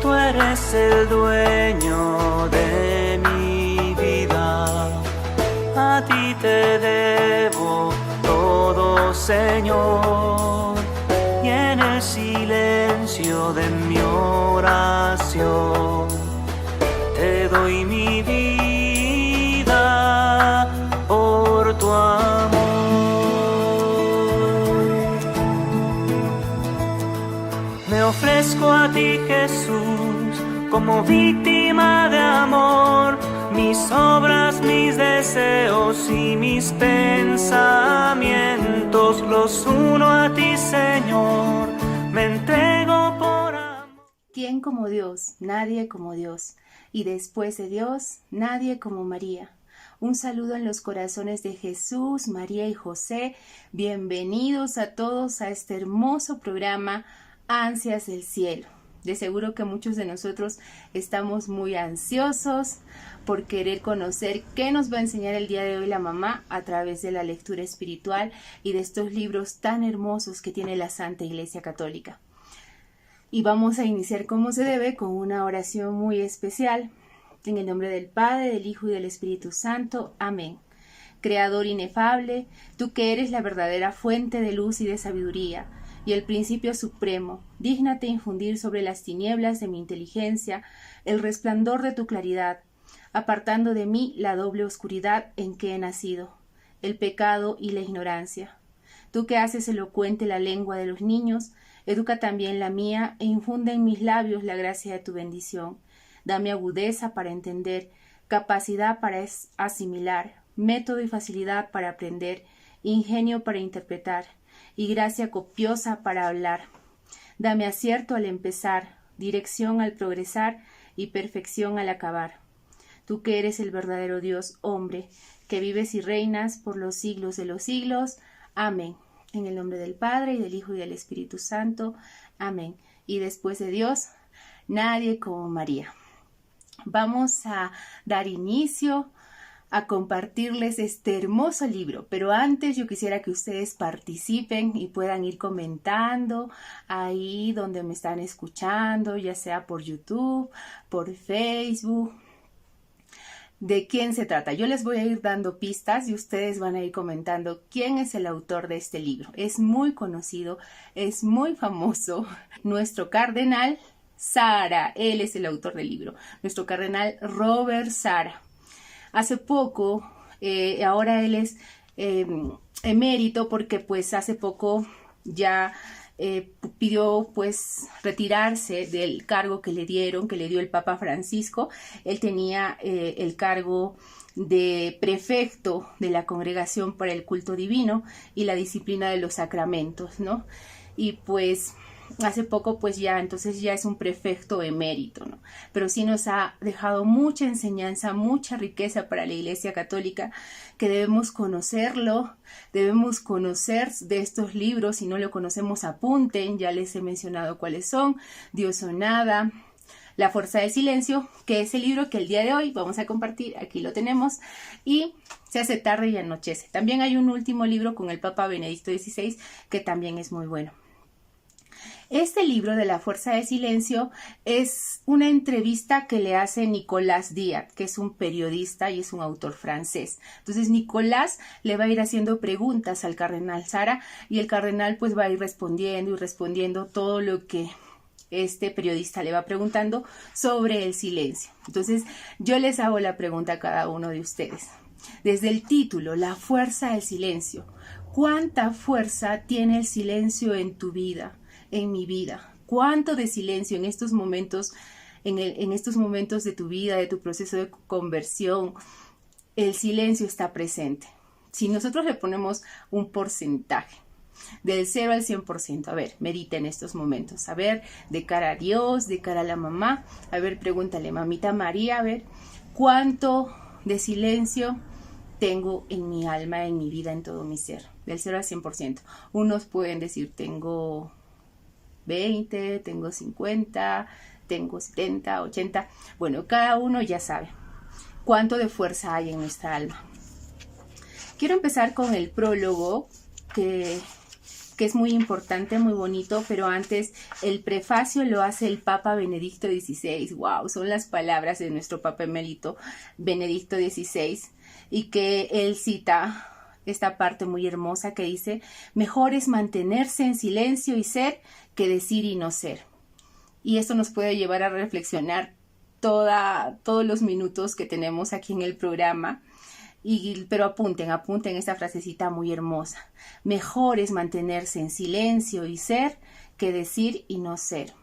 tú eres el dueño de mi vida. A ti te debo todo, Señor, y en el silencio de mi oración te doy mi vida por tu amor. Me ofrezco a ti, Jesús, como víctima de amor. Mis obras, mis deseos y mis pensamientos los uno a ti, Señor. Me entrego por amor. ¿Quién como Dios? Nadie como Dios. Y después de Dios, nadie como María. Un saludo en los corazones de Jesús, María y José. Bienvenidos a todos a este hermoso programa Ansias del Cielo. De seguro que muchos de nosotros estamos muy ansiosos por querer conocer qué nos va a enseñar el día de hoy la mamá a través de la lectura espiritual y de estos libros tan hermosos que tiene la Santa Iglesia Católica. Y vamos a iniciar como se debe con una oración muy especial. En el nombre del Padre, del Hijo y del Espíritu Santo. Amén. Creador inefable, tú que eres la verdadera fuente de luz y de sabiduría, y el principio supremo, dígnate infundir sobre las tinieblas de mi inteligencia el resplandor de tu claridad, apartando de mí la doble oscuridad en que he nacido, el pecado y la ignorancia. Tú que haces elocuente la lengua de los niños, educa también la mía e infunde en mis labios la gracia de tu bendición. Dame agudeza para entender, capacidad para asimilar, método y facilidad para aprender, ingenio para interpretar, y gracia copiosa para hablar. Dame acierto al empezar, dirección al progresar y perfección al acabar. Tú que eres el verdadero Dios hombre, que vives y reinas por los siglos de los siglos. Amén. En el nombre del Padre, y del Hijo, y del Espíritu Santo. Amén. Y después de Dios, nadie como María. Vamos a dar inicio a compartirles este hermoso libro, pero antes yo quisiera que ustedes participen y puedan ir comentando ahí donde me están escuchando, ya sea por YouTube, por Facebook. ¿De quién se trata? Yo les voy a ir dando pistas y ustedes van a ir comentando quién es el autor de este libro. Es muy conocido, es muy famoso. Nuestro cardenal Sara, él es el autor del libro. Nuestro cardenal Robert Sara. Hace poco, ahora él es emérito porque pues hace poco ya pidió pues retirarse del cargo que le dio el Papa Francisco. Él tenía el cargo de prefecto de la Congregación para el Culto Divino y la Disciplina de los Sacramentos, ¿no? Y pues hace poco pues ya, entonces ya es un prefecto emérito, ¿no? Pero sí nos ha dejado mucha enseñanza, mucha riqueza para la Iglesia Católica, que debemos conocerlo, debemos conocer de estos libros. Si no lo conocemos, apunten, ya les he mencionado cuáles son: Dios o nada, La fuerza del silencio, que es el libro que el día de hoy vamos a compartir, aquí lo tenemos, y Se hace tarde y anochece. También hay un último libro con el Papa Benedicto XVI que también es muy bueno. Este libro de La fuerza del silencio es una entrevista que le hace Nicolás Díaz, que es un periodista y es un autor francés. Entonces Nicolás le va a ir haciendo preguntas al cardenal Sara y el cardenal pues va a ir respondiendo todo lo que este periodista le va preguntando sobre el silencio. Entonces yo les hago la pregunta a cada uno de ustedes. Desde el título, La fuerza del silencio, ¿cuánta fuerza tiene el silencio en tu vida? En mi vida, cuánto de silencio en estos momentos, en estos momentos de tu vida, de tu proceso de conversión, el silencio está presente. Si nosotros le ponemos un porcentaje del 0 al 100%, a ver, medita en estos momentos, a ver, de cara a Dios, de cara a la mamá, a ver, pregúntale, mamita María, a ver, cuánto de silencio tengo en mi alma, en mi vida, en todo mi ser, del 0 al 100%. Unos pueden decir, tengo 20, tengo 50, tengo 70, 80. Bueno, cada uno ya sabe cuánto de fuerza hay en nuestra alma. Quiero empezar con el prólogo que que es muy importante, muy bonito, pero antes el prefacio lo hace el Papa Benedicto XVI. ¡Wow! Son las palabras de nuestro Papa emérito Benedicto XVI, y que él cita esta parte muy hermosa que dice: mejor es mantenerse en silencio y ser que decir y no ser. Y esto nos puede llevar a reflexionar todos los minutos que tenemos aquí en el programa. Pero apunten esta frasecita muy hermosa. Mejor es mantenerse en silencio y ser que decir y no ser.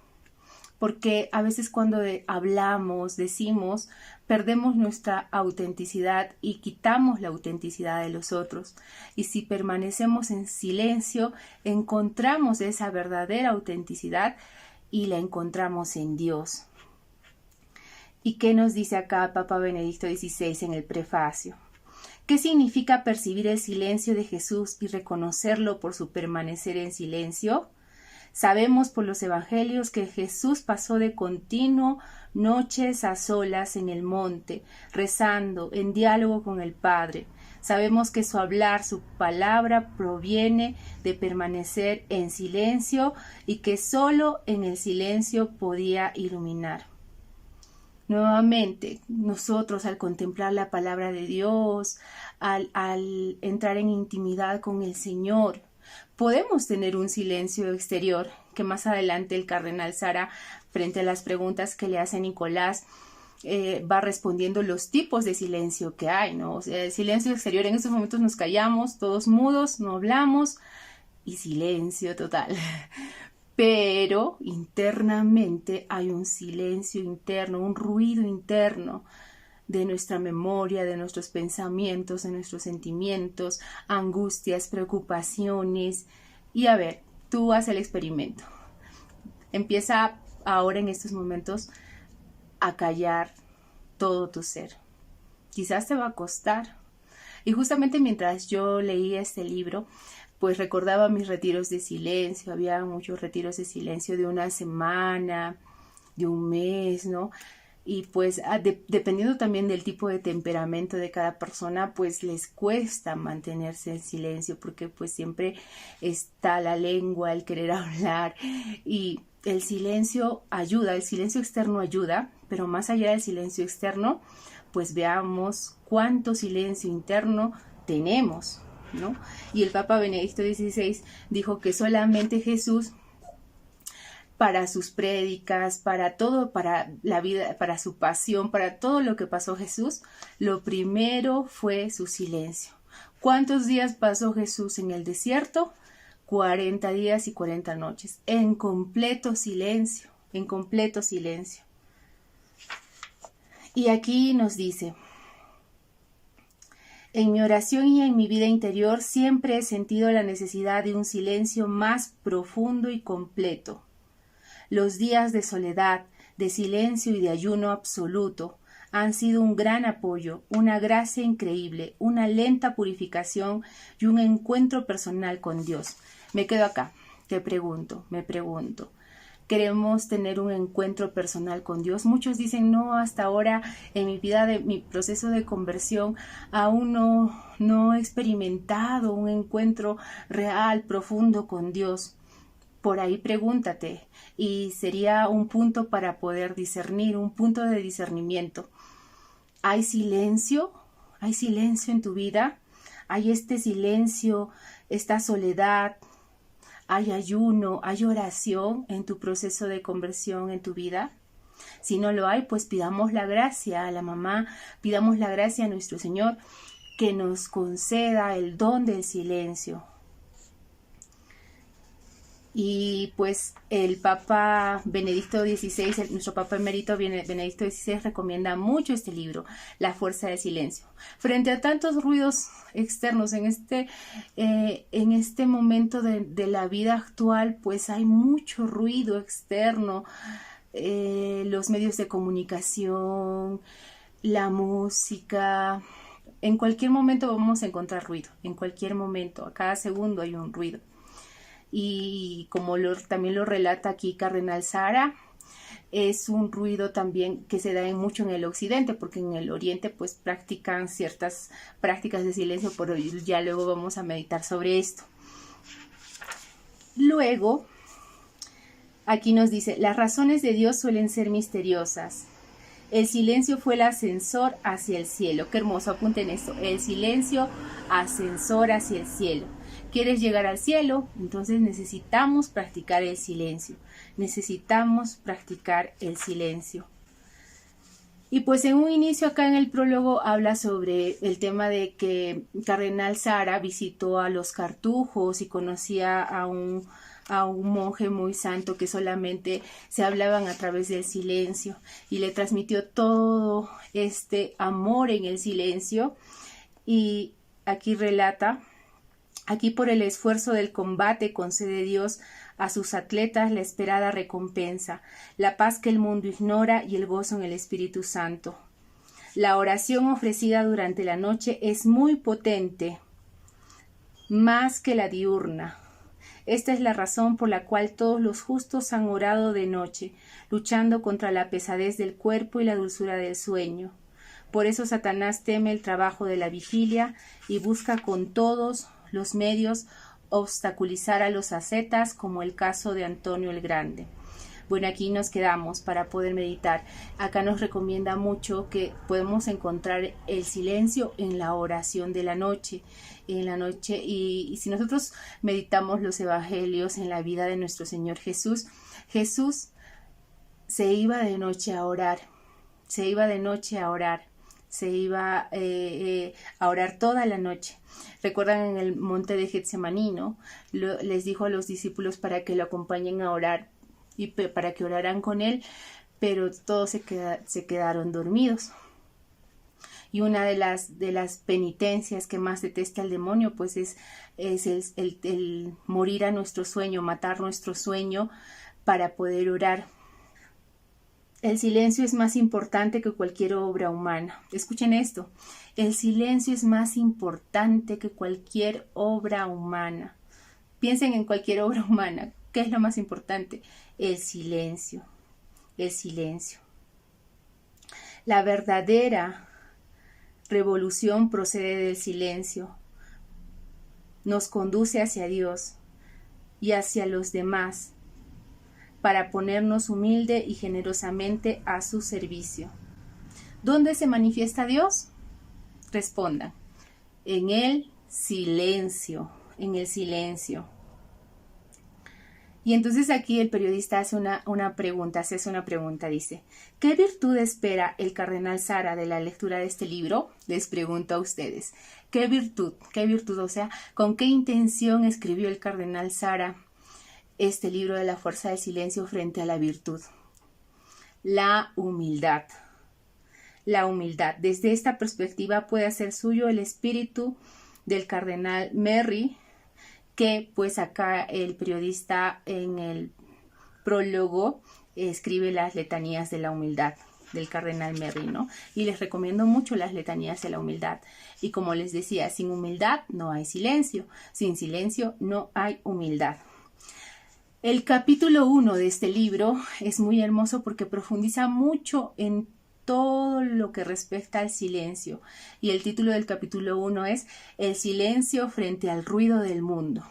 Porque a veces cuando hablamos, decimos, perdemos nuestra autenticidad y quitamos la autenticidad de los otros. Y si permanecemos en silencio, encontramos esa verdadera autenticidad y la encontramos en Dios. ¿Y qué nos dice acá Papa Benedicto XVI en el prefacio? ¿Qué significa percibir el silencio de Jesús y reconocerlo por su permanecer en silencio? Sabemos por los evangelios que Jesús pasó de continuo noches a solas en el monte, rezando, en diálogo con el Padre. Sabemos que su hablar, su palabra, proviene de permanecer en silencio y que solo en el silencio podía iluminar. Nuevamente, nosotros al contemplar la palabra de Dios, al entrar en intimidad con el Señor, podemos tener un silencio exterior, que más adelante el cardenal Sara, frente a las preguntas que le hace Nicolás, va respondiendo los tipos de silencio que hay, ¿no? O sea, el silencio exterior, en estos momentos nos callamos, todos mudos, no hablamos, y silencio total. Pero internamente hay un silencio interno, un ruido interno de nuestra memoria, de nuestros pensamientos, de nuestros sentimientos, angustias, preocupaciones. Y a ver, tú haz el experimento. Empieza ahora en estos momentos a callar todo tu ser. Quizás te va a costar. Y justamente mientras yo leía este libro, pues recordaba mis retiros de silencio. Había muchos retiros de silencio de una semana, de un mes, ¿no? Y pues dependiendo también del tipo de temperamento de cada persona, pues les cuesta mantenerse en silencio, porque pues siempre está la lengua, el querer hablar, y el silencio ayuda, el silencio externo ayuda, pero más allá del silencio externo, pues veamos cuánto silencio interno tenemos, ¿no? Y el Papa Benedicto XVI dijo que solamente Jesús, para sus prédicas, para todo, para la vida, para su pasión, para todo lo que pasó Jesús, lo primero fue su silencio. ¿Cuántos días pasó Jesús en el desierto? 40 días y 40 noches, en completo silencio, en completo silencio. Y aquí nos dice: en mi oración y en mi vida interior siempre he sentido la necesidad de un silencio más profundo y completo. Los días de soledad, de silencio y de ayuno absoluto han sido un gran apoyo, una gracia increíble, una lenta purificación y un encuentro personal con Dios. Me quedo acá, me pregunto. ¿Queremos tener un encuentro personal con Dios? Muchos dicen: no, hasta ahora en mi vida, de mi proceso de conversión, aún no he experimentado un encuentro real, profundo con Dios. Por ahí pregúntate, y sería un punto para poder discernir, un punto de discernimiento. ¿Hay silencio? ¿Hay silencio en tu vida? ¿Hay este silencio, esta soledad? ¿Hay ayuno? ¿Hay oración en tu proceso de conversión en tu vida? Si no lo hay, pues pidamos la gracia a la mamá, pidamos la gracia a nuestro Señor que nos conceda el don del silencio. Y pues el Papa Benedicto XVI, nuestro Papa emérito Benedicto XVI, recomienda mucho este libro, La fuerza del silencio. Frente a tantos ruidos externos en este momento de la vida actual, pues hay mucho ruido externo, los medios de comunicación, la música. En cualquier momento vamos a encontrar ruido, en cualquier momento, a cada segundo hay un ruido. Y como también lo relata aquí Cardenal Sara, es un ruido también que se da mucho en el occidente, porque en el oriente pues practican ciertas prácticas de silencio, pero ya luego vamos a meditar sobre esto. Luego, aquí nos dice, las razones de Dios suelen ser misteriosas. El silencio fue el ascensor hacia el cielo. Qué hermoso, apunten esto. El silencio, ascensor hacia el cielo. ¿Quieres llegar al cielo? Entonces necesitamos practicar el silencio. Necesitamos practicar el silencio. Y pues en un inicio acá en el prólogo habla sobre el tema de que Cardenal Sara visitó a los cartujos y conocía a un monje muy santo que solamente se hablaban a través del silencio y le transmitió todo este amor en el silencio. Y aquí relata, aquí por el esfuerzo del combate concede Dios a sus atletas la esperada recompensa, la paz que el mundo ignora y el gozo en el Espíritu Santo. La oración ofrecida durante la noche es muy potente, más que la diurna. Esta es la razón por la cual todos los justos han orado de noche, luchando contra la pesadez del cuerpo y la dulzura del sueño. Por eso Satanás teme el trabajo de la vigilia y busca con todos los medios obstaculizar a los ascetas, como el caso de Antonio el Grande. Bueno, aquí nos quedamos para poder meditar. Acá nos recomienda mucho que podemos encontrar el silencio en la oración de la noche. Y si nosotros meditamos los evangelios en la vida de nuestro Señor Jesús, Jesús se iba de noche a orar, se iba a orar toda la noche. Recuerdan en el monte de Getsemaní, ¿no? Les dijo a los discípulos para que lo acompañen a orar y para que oraran con él, pero todos se quedaron dormidos. Y una de las penitencias que más detesta el demonio, pues es el morir a nuestro sueño, matar nuestro sueño para poder orar. El silencio es más importante que cualquier obra humana. Escuchen esto. El silencio es más importante que cualquier obra humana. Piensen en cualquier obra humana. ¿Qué es lo más importante? El silencio. El silencio. La verdadera revolución procede del silencio. Nos conduce hacia Dios y hacia los demás, para ponernos humilde y generosamente a su servicio. ¿Dónde se manifiesta Dios? Respondan. En el silencio, en el silencio. Y entonces aquí el periodista hace una pregunta, dice, ¿qué virtud espera el cardenal Sara de la lectura de este libro? Les pregunto a ustedes, ¿qué virtud? O sea, ¿con qué intención escribió el cardenal Sara este libro de la fuerza del silencio frente a la virtud? La humildad. La humildad. Desde esta perspectiva puede hacer suyo el espíritu del cardenal Merry, que pues acá el periodista en el prólogo escribe las letanías de la humildad del cardenal Merry, ¿no? Y les recomiendo mucho las letanías de la humildad. Y como les decía, sin humildad no hay silencio, sin silencio no hay humildad. El capítulo 1 de este libro es muy hermoso porque profundiza mucho en todo lo que respecta al silencio. Y el título del capítulo 1 es El silencio frente al ruido del mundo.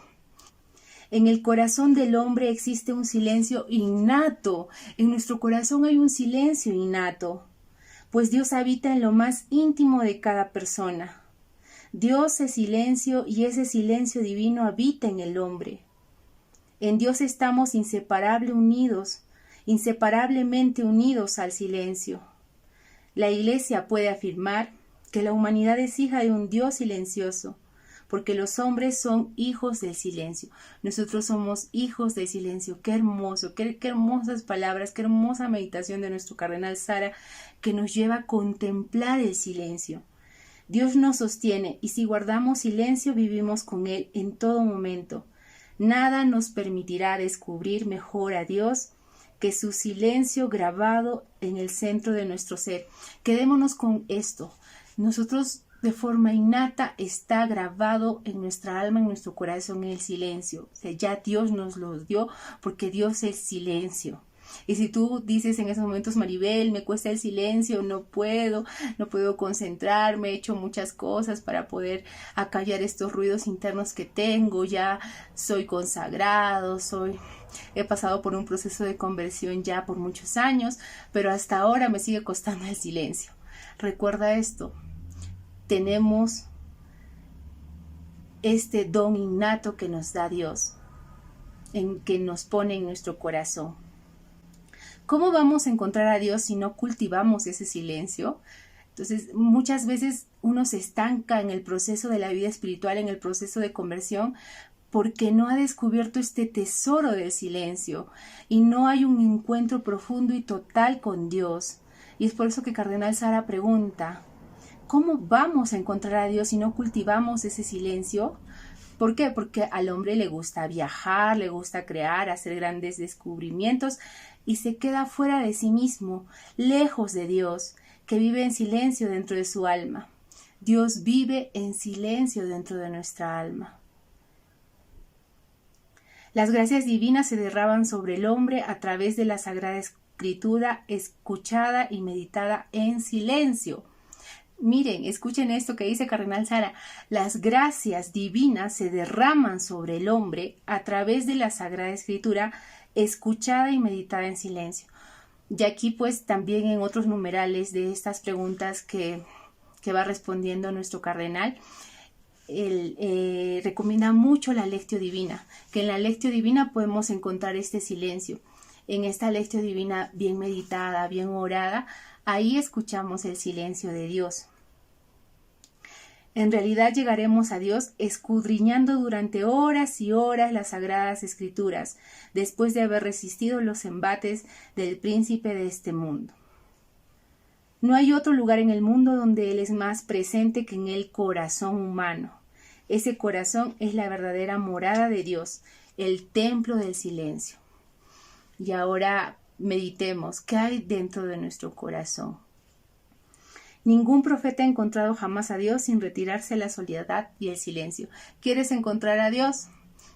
En el corazón del hombre existe un silencio innato. En nuestro corazón hay un silencio innato, pues Dios habita en lo más íntimo de cada persona. Dios es silencio y ese silencio divino habita en el hombre. En Dios estamos inseparablemente unidos al silencio. La Iglesia puede afirmar que la humanidad es hija de un Dios silencioso, porque los hombres son hijos del silencio. Nosotros somos hijos del silencio. Qué hermoso, qué hermosas palabras, qué hermosa meditación de nuestro cardenal Sara, que nos lleva a contemplar el silencio. Dios nos sostiene y si guardamos silencio vivimos con Él en todo momento. Nada nos permitirá descubrir mejor a Dios que su silencio grabado en el centro de nuestro ser. Quedémonos con esto. Nosotros de forma innata está grabado en nuestra alma, en nuestro corazón el silencio. O sea, ya Dios nos lo dio porque Dios es silencio. Y si tú dices en esos momentos, Maribel, me cuesta el silencio, no puedo concentrarme, he hecho muchas cosas para poder acallar estos ruidos internos que tengo, ya soy consagrado, he pasado por un proceso de conversión ya por muchos años, pero hasta ahora me sigue costando el silencio. Recuerda esto, tenemos este don innato que nos da Dios, que nos pone en nuestro corazón. ¿Cómo vamos a encontrar a Dios si no cultivamos ese silencio? Entonces, muchas veces uno se estanca en el proceso de la vida espiritual, en el proceso de conversión, porque no ha descubierto este tesoro del silencio y no hay un encuentro profundo y total con Dios. Y es por eso que Cardenal Sara pregunta, ¿cómo vamos a encontrar a Dios si no cultivamos ese silencio? ¿Por qué? Porque al hombre le gusta viajar, le gusta crear, hacer grandes descubrimientos y se queda fuera de sí mismo, lejos de Dios, que vive en silencio dentro de su alma. Dios vive en silencio dentro de nuestra alma. Las gracias divinas se derraman sobre el hombre a través de la Sagrada Escritura, escuchada y meditada en silencio. Miren, escuchen esto que dice Cardenal Sara. Las gracias divinas se derraman sobre el hombre a través de la Sagrada Escritura, escuchada y meditada en silencio. Y aquí pues también en otros numerales de estas preguntas que va respondiendo nuestro cardenal, él recomienda mucho la Lectio Divina, que en la Lectio Divina podemos encontrar este silencio. En esta Lectio Divina bien meditada, bien orada, ahí escuchamos el silencio de Dios. En realidad llegaremos a Dios escudriñando durante horas y horas las Sagradas Escrituras, después de haber resistido los embates del príncipe de este mundo. No hay otro lugar en el mundo donde Él es más presente que en el corazón humano. Ese corazón es la verdadera morada de Dios, el templo del silencio. Y ahora meditemos, ¿qué hay dentro de nuestro corazón? Ningún profeta ha encontrado jamás a Dios sin retirarse a la soledad y el silencio. ¿Quieres encontrar a Dios?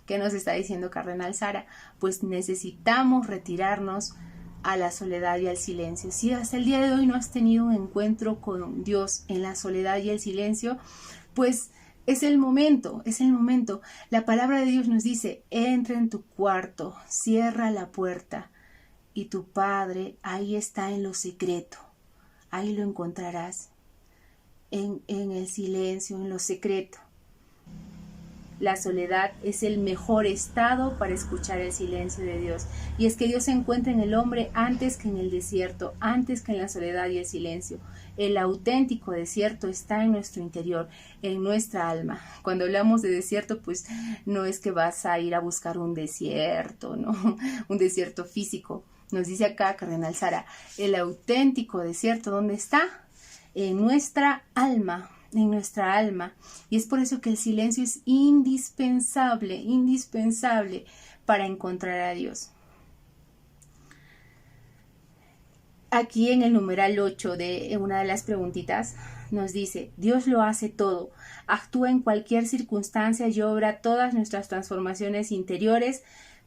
¿Qué nos está diciendo Cardenal Sara? Pues necesitamos retirarnos a la soledad y al silencio. Si hasta el día de hoy no has tenido un encuentro con Dios en la soledad y el silencio, pues es el momento, es el momento. La palabra de Dios nos dice, entra en tu cuarto, cierra la puerta y tu Padre ahí está en lo secreto. Ahí lo encontrarás, en el silencio, en lo secreto. La soledad es el mejor estado para escuchar el silencio de Dios. Y es que Dios se encuentra en el hombre antes que en el desierto, antes que en la soledad y el silencio. El auténtico desierto está en nuestro interior, en nuestra alma. Cuando hablamos de desierto, pues no es que vas a ir a buscar un desierto, ¿no? Un desierto físico. Nos dice acá Cardenal Sara, el auténtico desierto, ¿dónde está? En nuestra alma, en nuestra alma. Y es por eso que el silencio es indispensable, indispensable para encontrar a Dios. Aquí en el numeral 8 de una de las preguntitas nos dice, Dios lo hace todo, actúa en cualquier circunstancia y obra todas nuestras transformaciones interiores,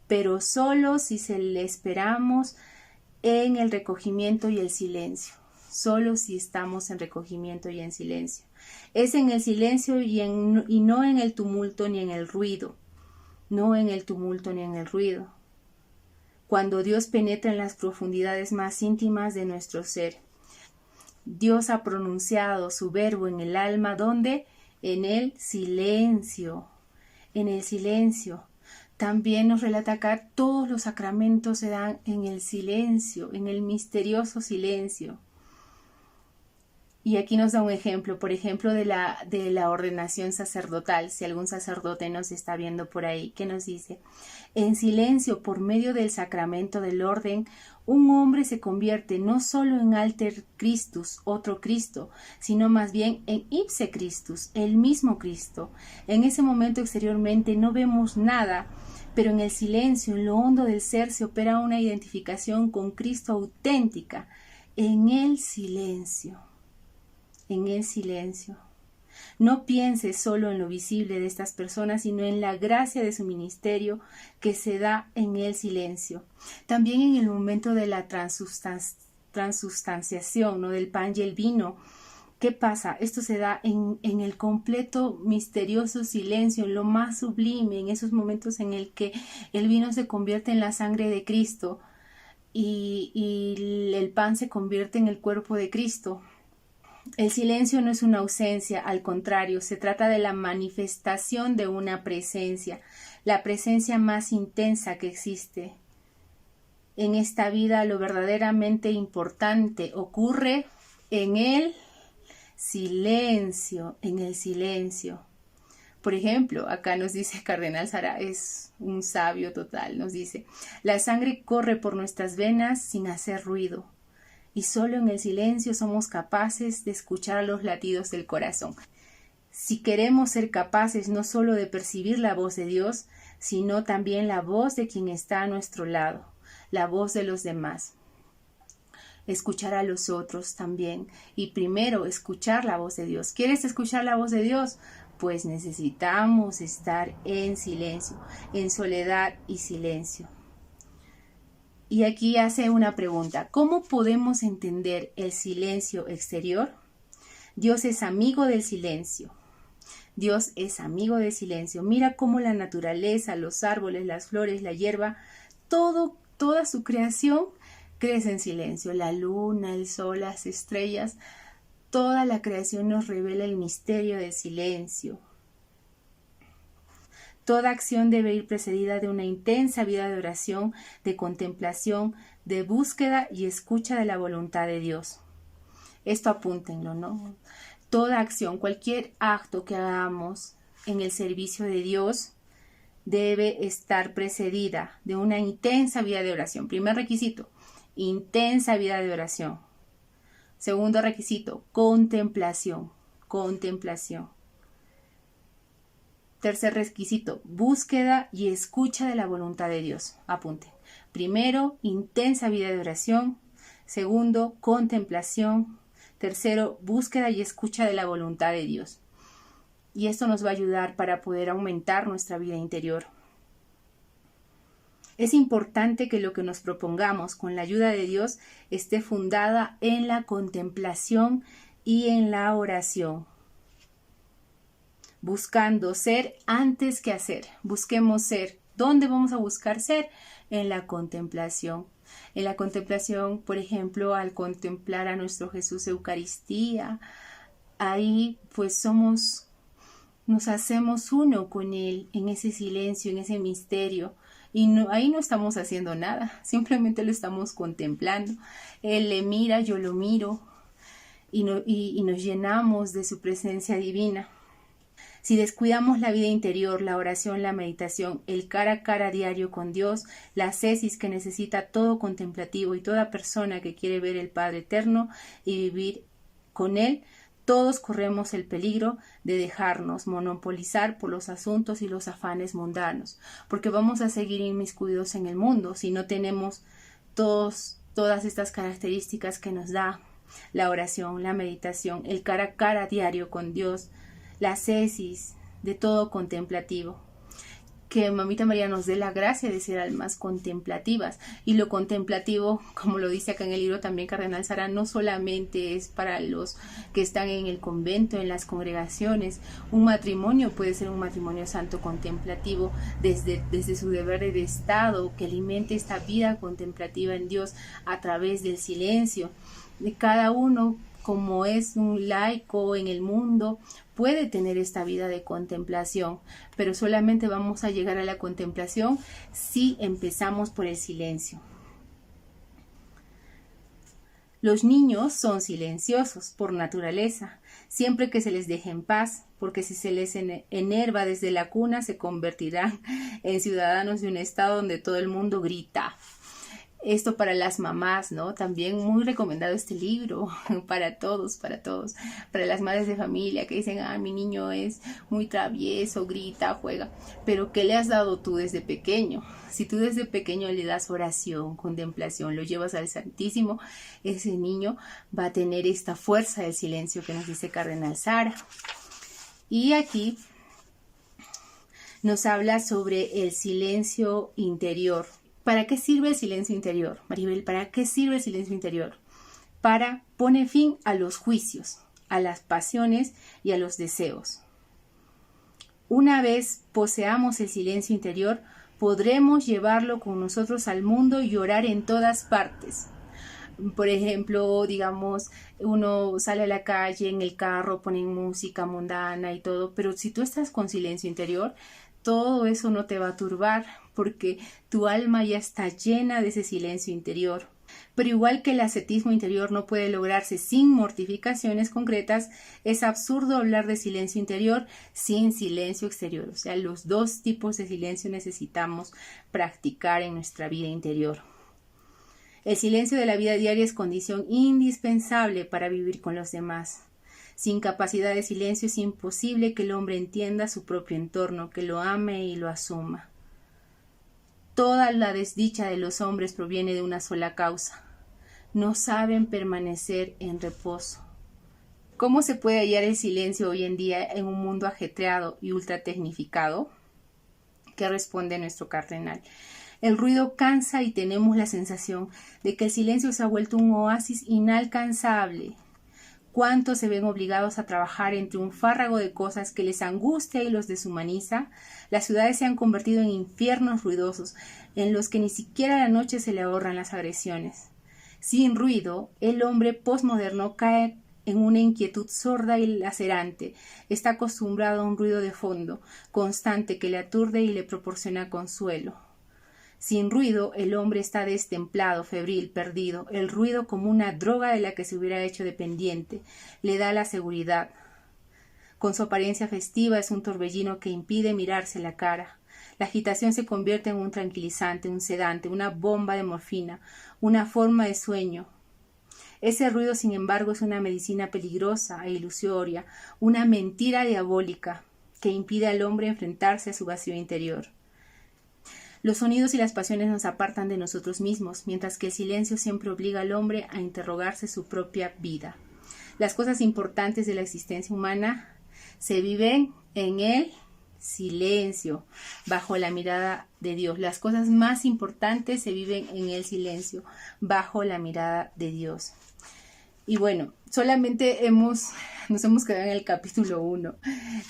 pero solo si se le esperamos en el recogimiento y el silencio. Solo si estamos en recogimiento y en silencio. Es en el silencio y no en el tumulto ni en el ruido. No en el tumulto ni en el ruido. Cuando Dios penetra en las profundidades más íntimas de nuestro ser. Dios ha pronunciado su verbo en el alma, ¿dónde? En el silencio. En el silencio. También nos relata acá, todos los sacramentos se dan en el silencio, en el misterioso silencio. Y aquí nos da un ejemplo, por ejemplo, de la ordenación sacerdotal, si algún sacerdote nos está viendo por ahí, que nos dice, en silencio, por medio del sacramento del orden, un hombre se convierte no solo en alter Christus, otro Cristo, sino más bien en ipse Christus, el mismo Cristo. En ese momento exteriormente no vemos nada, pero en el silencio, en lo hondo del ser, se opera una identificación con Cristo auténtica, en el silencio. En el silencio. No pienses solo en lo visible de estas personas, sino en la gracia de su ministerio que se da en el silencio. También en el momento de la transustanciación, ¿no?, del pan y el vino. ¿Qué pasa? Esto se da en el completo misterioso silencio, en lo más sublime, en esos momentos en el que el vino se convierte en la sangre de Cristo y el pan se convierte en el cuerpo de Cristo. El silencio no es una ausencia, al contrario, se trata de la manifestación de una presencia, la presencia más intensa que existe. En esta vida lo verdaderamente importante ocurre en el silencio, en el silencio. Por ejemplo, acá nos dice Cardenal Sara, es un sabio total, nos dice: la sangre corre por nuestras venas sin hacer ruido, y solo en el silencio somos capaces de escuchar los latidos del corazón. Si queremos ser capaces no solo de percibir la voz de Dios, sino también la voz de quien está a nuestro lado, la voz de los demás. Escuchar a los otros también, y primero escuchar la voz de Dios. ¿Quieres escuchar la voz de Dios? Pues necesitamos estar en silencio, en soledad y silencio. Y aquí hace una pregunta: ¿cómo podemos entender el silencio exterior? Dios es amigo del silencio. Dios es amigo del silencio. Mira cómo la naturaleza, los árboles, las flores, la hierba, toda su creación crece en silencio. La luna, el sol, las estrellas, toda la creación nos revela el misterio del silencio. Toda acción debe ir precedida de una intensa vida de oración, de contemplación, de búsqueda y escucha de la voluntad de Dios. Esto apúntenlo, ¿no? Toda acción, cualquier acto que hagamos en el servicio de Dios debe estar precedida de una intensa vida de oración. Primer requisito: intensa vida de oración. Segundo requisito: contemplación. Tercer requisito: búsqueda y escucha de la voluntad de Dios. Apunten. Primero, intensa vida de oración. Segundo, contemplación. Tercero, búsqueda y escucha de la voluntad de Dios. Y esto nos va a ayudar para poder aumentar nuestra vida interior. Es importante que lo que nos propongamos con la ayuda de Dios esté fundada en la contemplación y en la oración. Buscando ser antes que hacer. Busquemos ser. ¿Dónde vamos a buscar ser? En la contemplación. En la contemplación, por ejemplo, al contemplar a nuestro Jesús Eucaristía, ahí pues nos hacemos uno con Él en ese silencio, en ese misterio. Y ahí no estamos haciendo nada, simplemente lo estamos contemplando. Él le mira, yo lo miro y nos llenamos de su presencia divina. Si descuidamos la vida interior, la oración, la meditación, el cara a cara diario con Dios, la ascesis que necesita todo contemplativo y toda persona que quiere ver el Padre eterno y vivir con Él, todos corremos el peligro de dejarnos monopolizar por los asuntos y los afanes mundanos, porque vamos a seguir inmiscuidos en el mundo si no tenemos todas estas características que nos da la oración, la meditación, el cara a cara diario con Dios, la ascesis de todo contemplativo. Que Mamita María nos dé la gracia de ser almas contemplativas. Y lo contemplativo, como lo dice acá en el libro también Cardenal Sara, no solamente es para los que están en el convento, en las congregaciones. Un matrimonio puede ser un matrimonio santo contemplativo desde su deber de Estado, que alimente esta vida contemplativa en Dios a través del silencio. De cada uno, como es un laico en el mundo, puede tener esta vida de contemplación, pero solamente vamos a llegar a la contemplación si empezamos por el silencio. Los niños son silenciosos por naturaleza, siempre que se les deje en paz, porque si se les enerva desde la cuna, se convertirán en ciudadanos de un estado donde todo el mundo grita. Esto para las mamás, ¿no? También muy recomendado este libro para todos, para las madres de familia que dicen: mi niño es muy travieso, grita, juega. Pero ¿qué le has dado tú desde pequeño? Si tú desde pequeño le das oración, contemplación, lo llevas al Santísimo, ese niño va a tener esta fuerza del silencio que nos dice Cardenal Sara. Y aquí nos habla sobre el silencio interior. ¿Para qué sirve el silencio interior? Maribel, ¿para qué sirve el silencio interior? Para poner fin a los juicios, a las pasiones y a los deseos. Una vez poseamos el silencio interior, podremos llevarlo con nosotros al mundo y orar en todas partes. Por ejemplo, digamos, uno sale a la calle, en el carro ponen música mundana y todo, pero si tú estás con silencio interior, todo eso no te va a turbar porque tu alma ya está llena de ese silencio interior. Pero igual que el ascetismo interior no puede lograrse sin mortificaciones concretas, es absurdo hablar de silencio interior sin silencio exterior. O sea, los dos tipos de silencio necesitamos practicar en nuestra vida interior. El silencio de la vida diaria es condición indispensable para vivir con los demás. Sin capacidad de silencio es imposible que el hombre entienda su propio entorno, que lo ame y lo asuma. Toda la desdicha de los hombres proviene de una sola causa. No saben permanecer en reposo. ¿Cómo se puede hallar el silencio hoy en día en un mundo ajetreado y ultra tecnificado? ¿Qué responde nuestro cardenal? El ruido cansa y tenemos la sensación de que el silencio se ha vuelto un oasis inalcanzable. ¿Cuántos se ven obligados a trabajar entre un fárrago de cosas que les angustia y los deshumaniza? Las ciudades se han convertido en infiernos ruidosos, en los que ni siquiera a la noche se le ahorran las agresiones. Sin ruido, el hombre posmoderno cae en una inquietud sorda y lacerante. Está acostumbrado a un ruido de fondo, constante, que le aturde y le proporciona consuelo. Sin ruido, el hombre está destemplado, febril, perdido. El ruido, como una droga de la que se hubiera hecho dependiente, le da la seguridad. Con su apariencia festiva es un torbellino que impide mirarse la cara. La agitación se convierte en un tranquilizante, un sedante, una bomba de morfina, una forma de sueño. Ese ruido, sin embargo, es una medicina peligrosa e ilusoria, una mentira diabólica que impide al hombre enfrentarse a su vacío interior. Los sonidos y las pasiones nos apartan de nosotros mismos, mientras que el silencio siempre obliga al hombre a interrogarse su propia vida. Las cosas importantes de la existencia humana se viven en el silencio, bajo la mirada de Dios. Las cosas más importantes se viven en el silencio, bajo la mirada de Dios. Y bueno, solamente nos hemos quedado en el capítulo 1,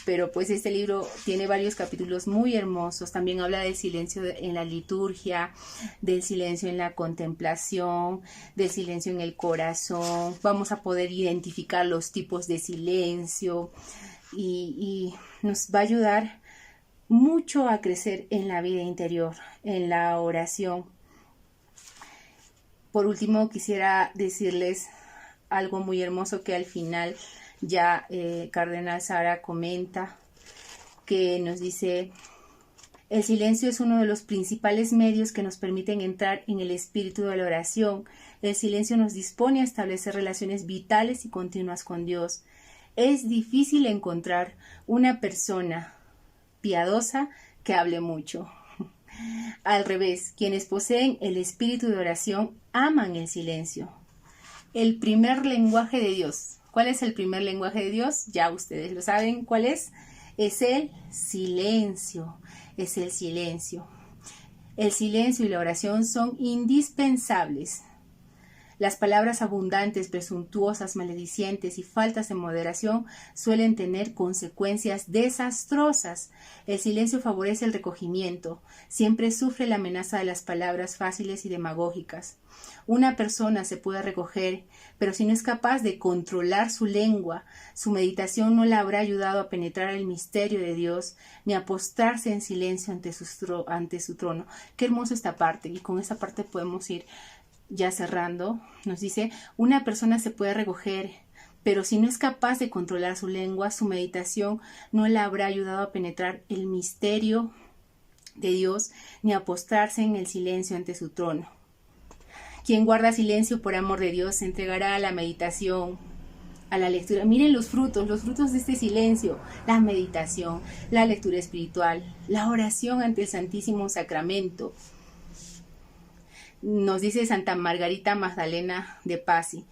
pero pues este libro tiene varios capítulos muy hermosos. También habla del silencio en la liturgia, del silencio en la contemplación, del silencio en el corazón. Vamos a poder identificar los tipos de silencio y nos va a ayudar mucho a crecer en la vida interior, en la oración. Por último, quisiera decirles algo muy hermoso que al final ya Cardenal Sara comenta, que nos dice: el silencio es uno de los principales medios que nos permiten entrar en el espíritu de la oración. El silencio nos dispone a establecer relaciones vitales y continuas con Dios. Es difícil encontrar una persona piadosa que hable mucho. Al revés, quienes poseen el espíritu de oración aman el silencio. El primer lenguaje de Dios. ¿Cuál es el primer lenguaje de Dios? Ya ustedes lo saben cuál es. Es el silencio. Es el silencio. El silencio y la oración son indispensables. Las palabras abundantes, presuntuosas, maledicientes y faltas de moderación suelen tener consecuencias desastrosas. El silencio favorece el recogimiento. Siempre sufre la amenaza de las palabras fáciles y demagógicas. Una persona se puede recoger, pero si no es capaz de controlar su lengua, su meditación no la habrá ayudado a penetrar el misterio de Dios, ni a postrarse en silencio ante su trono. Qué hermoso esta parte, y con esta parte podemos ir ya cerrando. Nos dice: una persona se puede recoger, pero si no es capaz de controlar su lengua, su meditación no la habrá ayudado a penetrar el misterio de Dios, ni a postrarse en el silencio ante su trono. Quien guarda silencio por amor de Dios se entregará a la meditación, a la lectura. Miren los frutos de este silencio: la meditación, la lectura espiritual, la oración ante el Santísimo Sacramento. Nos dice Santa Margarita Magdalena de Pazzi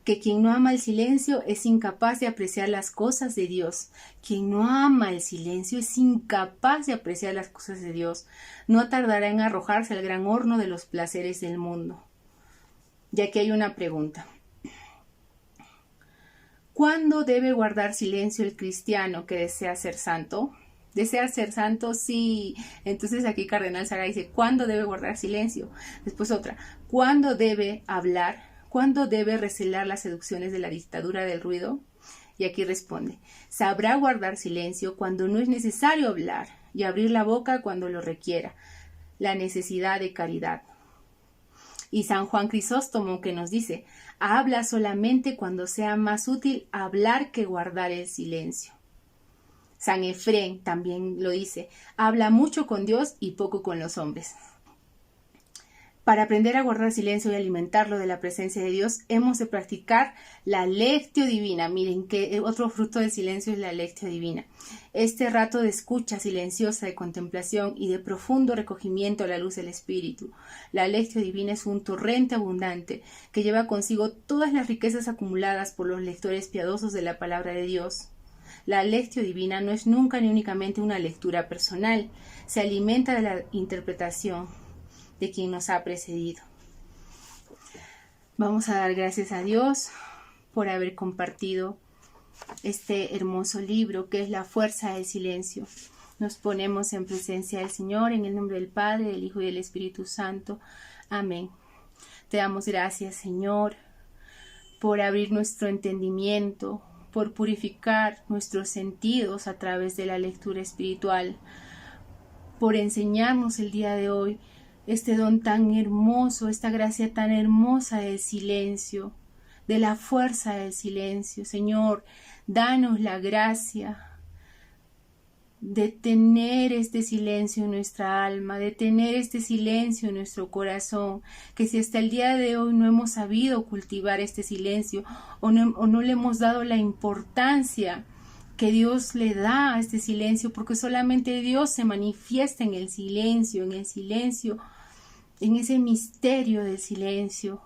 que quien no ama el silencio es incapaz de apreciar las cosas de Dios. Quien no ama el silencio es incapaz de apreciar las cosas de Dios. No tardará en arrojarse al gran horno de los placeres del mundo. Y aquí hay una pregunta. ¿Cuándo debe guardar silencio el cristiano que desea ser santo? ¿Desea ser santo? Sí. Entonces aquí Cardenal Sara dice, ¿cuándo debe guardar silencio? Después otra, ¿cuándo debe hablar? ¿Cuándo debe recelar las seducciones de la dictadura del ruido? Y aquí responde, sabrá guardar silencio cuando no es necesario hablar y abrir la boca cuando lo requiera. La necesidad de caridad. Y San Juan Crisóstomo que nos dice, habla solamente cuando sea más útil hablar que guardar el silencio. San Efrén también lo dice, habla mucho con Dios y poco con los hombres. Para aprender a guardar silencio y alimentarlo de la presencia de Dios, hemos de practicar la lectio divina. Miren que otro fruto del silencio es la lectio divina. Este rato de escucha silenciosa, de contemplación y de profundo recogimiento a la luz del Espíritu. La lectio divina es un torrente abundante que lleva consigo todas las riquezas acumuladas por los lectores piadosos de la palabra de Dios. La lectio divina no es nunca ni únicamente una lectura personal, se alimenta de la interpretación de quien nos ha precedido. Vamos a dar gracias a Dios por haber compartido este hermoso libro que es La fuerza del silencio. Nos ponemos en presencia del Señor en el nombre del Padre, del Hijo y del Espíritu Santo. Amén. Te damos gracias, Señor, por abrir nuestro entendimiento, por purificar nuestros sentidos a través de la lectura espiritual, por enseñarnos el día de hoy este don tan hermoso, esta gracia tan hermosa del silencio, de la fuerza del silencio. Señor, danos la gracia de tener este silencio en nuestra alma, de tener este silencio en nuestro corazón, que si hasta el día de hoy no hemos sabido cultivar este silencio o no le hemos dado la importancia que Dios le da a este silencio, porque solamente Dios se manifiesta en el silencio, en ese misterio del silencio.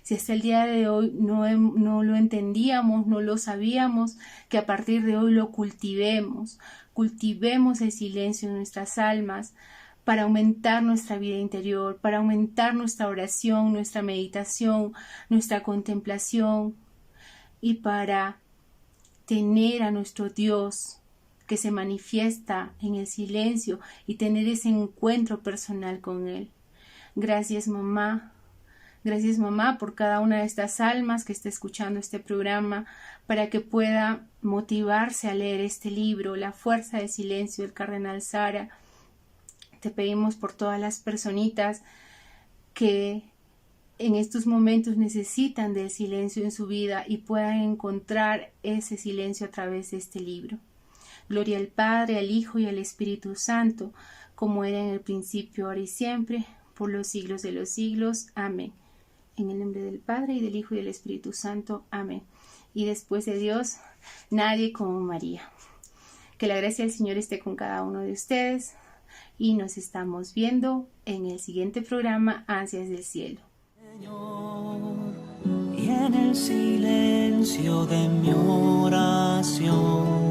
Si hasta el día de hoy no lo entendíamos, no lo sabíamos, que a partir de hoy lo cultivemos el silencio en nuestras almas para aumentar nuestra vida interior, para aumentar nuestra oración, nuestra meditación, nuestra contemplación y para tener a nuestro Dios que se manifiesta en el silencio y tener ese encuentro personal con Él. Gracias, mamá. Gracias, mamá, por cada una de estas almas que está escuchando este programa para que pueda motivarse a leer este libro, La fuerza del silencio del Cardenal Sara. Te pedimos por todas las personitas que en estos momentos necesitan del silencio en su vida y puedan encontrar ese silencio a través de este libro. Gloria al Padre, al Hijo y al Espíritu Santo, como era en el principio, ahora y siempre, por los siglos de los siglos. Amén. En el nombre del Padre, y del Hijo, y del Espíritu Santo. Amén. Y después de Dios, nadie como María. Que la gracia del Señor esté con cada uno de ustedes. Y nos estamos viendo en el siguiente programa, Ansias del Cielo. Señor, y en el silencio de mi oración